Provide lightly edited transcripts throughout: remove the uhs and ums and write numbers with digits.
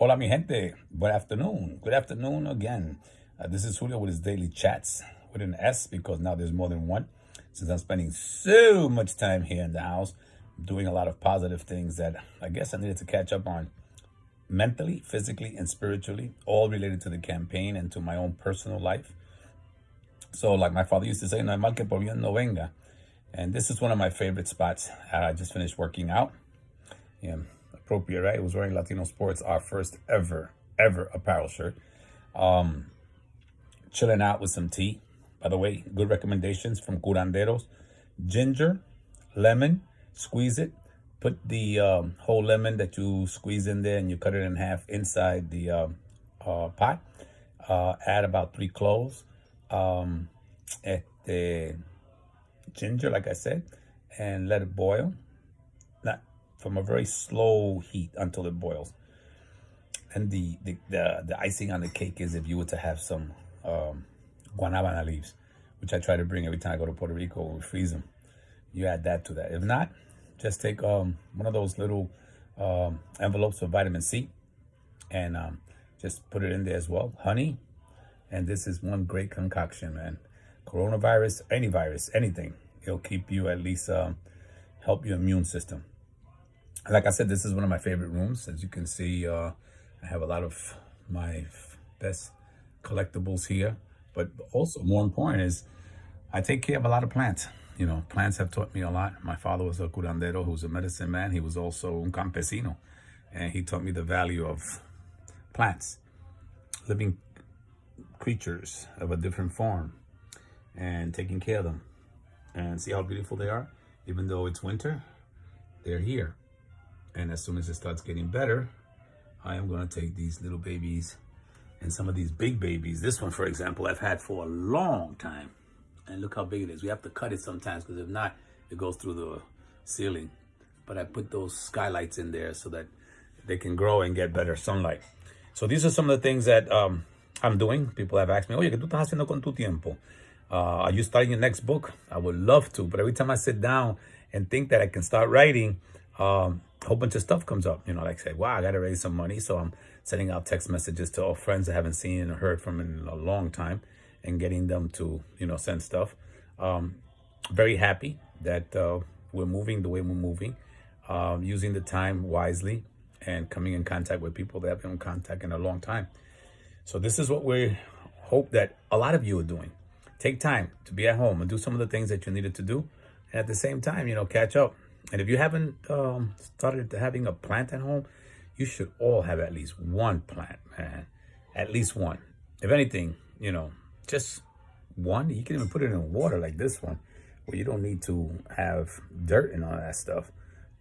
Hola, mi gente. Good afternoon. Good afternoon again. This is Julio with his daily chats with an S because now there's more than one. Since I'm spending so much time here in the house, doing a lot of positive things that I guess I needed to catch up on mentally, physically, and spiritually, all related to the campaign and to my own personal life. So, like my father used to say, no hay mal que por bien no venga. And this is one of my favorite spots. I just finished working out. Yeah, appropriate, right? It was wearing Latino Sports, our first ever apparel shirt. Chilling out with some tea. By the way, good recommendations from Curanderos. Ginger, lemon, squeeze it. Put the whole lemon that you squeeze in there and you cut it in half inside the pot. Add about 3 cloves. Ginger, like I said, and let it boil. Not from a very slow heat until it boils. And the icing on the cake is if you were to have some guanabana leaves, which I try to bring every time I go to Puerto Rico. We freeze them. You add that to that. If not, just take one of those little envelopes of vitamin C and just put it in there as well. Honey. And this is one great concoction, man. Coronavirus, any virus, anything. It'll keep you at least, help your immune system. Like I said, this is one of my favorite rooms. As you can see, I have a lot of my best collectibles here. But also, more important is, I take care of a lot of plants. You know, plants have taught me a lot. My father was a curandero who's a medicine man. He was also un campesino. And he taught me the value of plants, living creatures of a different form, and taking care of them. And see how beautiful they are? Even though it's winter, they're here. And as soon as it starts getting better, I am going to take these little babies and some of these big babies. This one, for example, I've had for a long time. And look how big it is. We have to cut it sometimes because if not, it goes through the ceiling. But I put those skylights in there so that they can grow and get better sunlight. So these are some of the things that I'm doing. People have asked me, oye, ¿qué tú estás haciendo con tu tiempo? Are you starting your next book? I would love to. But every time I sit down and think that I can start writing, a whole bunch of stuff comes up. You know, like I say, wow, I got to raise some money. So I'm sending out text messages to all friends I haven't seen or heard from in a long time and getting them to, you know, send stuff. Very happy that we're moving the way we're moving, using the time wisely and coming in contact with people that have been in contact in a long time. So this is what we hope that a lot of you are doing. Take time to be at home and do some of the things that you needed to do. And at the same time, you know, catch up. And if you haven't started having a plant at home, you should all have at least one plant, man. At least one. If anything, you know, just one. You can even put it in water like this one, where you don't need to have dirt and all that stuff.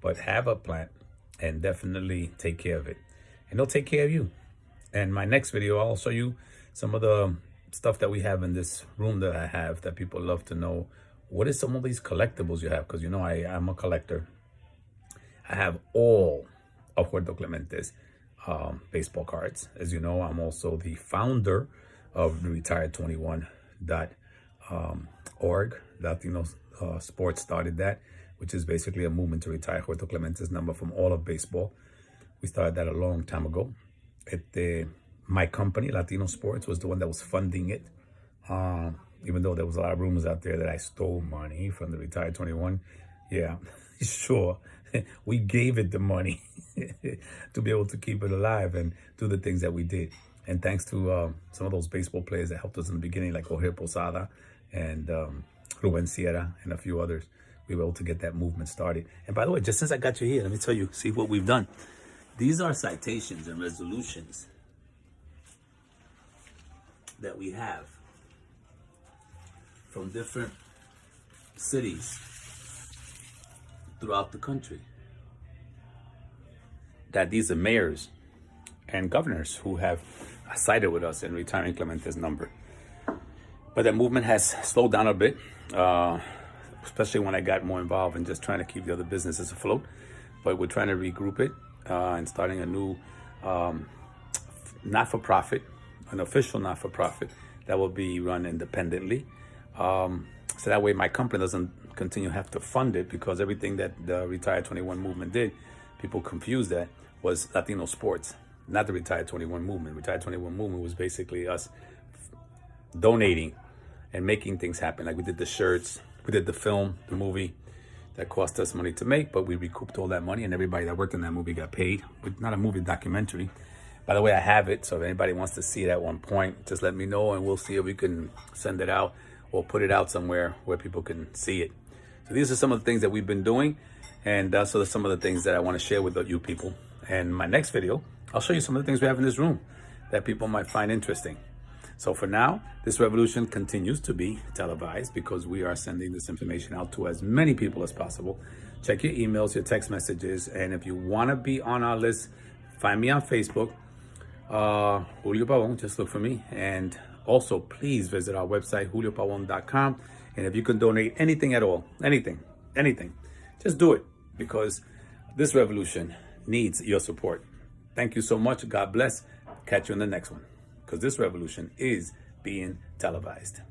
But have a plant and definitely take care of it. And they'll take care of you. And my next video, I'll show you some of the stuff that we have in this room that I have that people love to know. What is some of these collectibles you have? Because, you know, I'm a collector. I have all of Puerto Clemente's baseball cards. As you know, I'm also the founder of the Retired21.org. Latino Sports started that, which is basically a movement to retire Puerto Clemente's number from all of baseball. We started that a long time ago. My company, Latino Sports, was the one that was funding it. Even though there was a lot of rumors out there that I stole money from the Retired 21. Yeah, sure. We gave it the money to be able to keep it alive and do the things that we did. And thanks to some of those baseball players that helped us in the beginning, like Jorge Posada and Ruben Sierra and a few others, we were able to get that movement started. And by the way, just since I got you here, let me tell you, see what we've done. These are citations and resolutions that we have from different cities throughout the country. That these are mayors and governors who have sided with us in retiring Clemente's number. But that movement has slowed down a bit, especially when I got more involved in just trying to keep the other businesses afloat. But we're trying to regroup it and starting a new not-for-profit, an official not-for-profit that will be run independently. So that way my company doesn't continue to have to fund it, because everything that the Retired 21 movement did, people confused that, was Latino Sports. not the Retired 21 movement. Retired 21 movement was basically us donating and making things happen. Like we did the shirts, we did the film, the movie that cost us money to make, but we recouped all that money and everybody that worked in that movie got paid. Not a movie, documentary. By the way, I have it, so if anybody wants to see it at one point, just let me know and we'll see if we can send it out or put it out somewhere where people can see it. So these are some of the things that we've been doing, and so some of the things that I want to share with you people. And my next video, I'll show you some of the things we have in this room that people might find interesting. So for now, this revolution continues to be televised because we are sending this information out to as many people as possible. Check your emails, your text messages, and if you want to be on our list, find me on Facebook, Julio Pabon, just look for me. And also, please visit our website, juliopabon.com. And if you can donate anything at all, anything, just do it because this revolution needs your support. Thank you so much. God bless. Catch you in the next one, because this revolution is being televised.